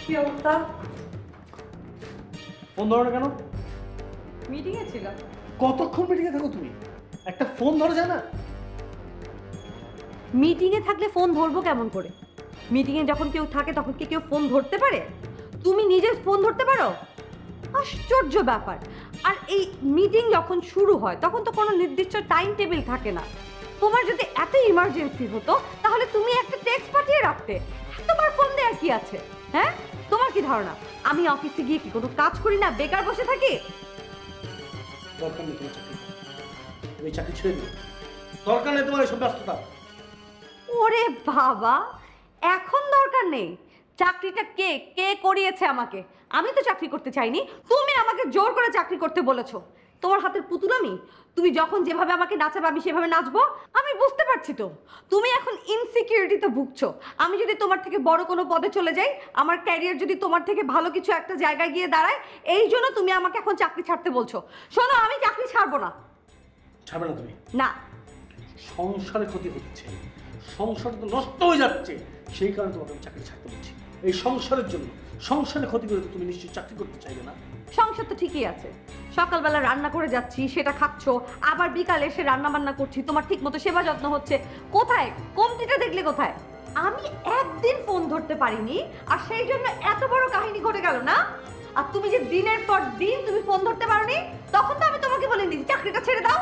কি অবস্থা? ফোন ধরো না কেন? মিটিং এ ছিলাম। কতক্ষণ মিটিংয়ে থাকো তুমি? একটা ফোন ধরো যায় না? মিটিং এ থাকলে ফোন ধরবো কেমন করে? মিটিং এ যখন কেউ থাকে তখন কি কেউ ফোন ধরতে পারে? তুমি নিজে ফোন ধরতে পারো? আশ্চর্য ব্যাপার। আর এই মিটিং যখন শুরু হয় তখন তো কোনো নির্দিষ্ট টাইম টেবিল থাকে না। তোমার যদি এত ইমার্জেন্সি হতো তাহলে তুমি একটা টেক্সট পাঠিয়ে রাখতে। তোমার ফোন দেওয়ার কি আছে? হ্যাঁ, তোমার কি ধারণা আমি অফিসে গিয়ে কি কোনো কাজ করি না, বেকার বসে থাকি? দরকার নেই তোমার চাকরি, তুমি চাকরি ছেড়ে দিও। দরকার নেই তোমার এসব ব্যস্ততা। ওরে বাবা, এখন দরকার নেই। চাকরিটা কে কে করিয়েছে আমাকে? আমি তো চাকরি করতে চাইনি, তুমি আমাকে জোর করে চাকরি করতে বলেছো। তোমার হাতের পুতুল আমি। তুমি যখন যেভাবে আমাকে নাচাবে আমি সেভাবে নাচবো। আমি বুঝতে পারছি তো তুমি এখন ইনসিকিউরিটিতে ভুগছো। আমি যদি তোমার থেকে বড় কোনো পদে চলে যাই, আমার ক্যারিয়ার যদি তোমার থেকে ভালো কিছু একটা জায়গায় গিয়ে দাঁড়ায়, এই জন্য তুমি আমাকে এখন চাকরি ছাড়তে বলছো। শোনো, আমি চাকরি ছাড়বো না। ছাড়বে না তুমি? না। সংসারে ক্ষতি হচ্ছে, সংসার তো নষ্ট হয়ে যাচ্ছে, সেই কারণে তোমাকে আমি চাকরি ছাড়তে বলছি। এই সংসারের জন্য। সংসারে ক্ষতি করে তুমি নিশ্চয়ই চাকরি করতে চাইবে না। সংসার তো ঠিকই আছে, সকালবেলা রান্না করে যাচ্ছি, সেটা খাচ্ছ, আবার বিকালে এসে রান্না বান্না করছি, তোমার ঠিক মতো সেবা যত্ন হচ্ছে। কোথায় কমতিটা দেখলে? কোথায়? আমি একদিন ফোন ধরতে পারিনি আর সেই জন্য এত বড় কাহিনী ঘটে গেল না? আর তুমি যে দিনের পর দিন তুমি ফোন ধরতে পারোনি, তখন তো আমি তোমাকে বলিনি চাকরিটা ছেড়ে দাও।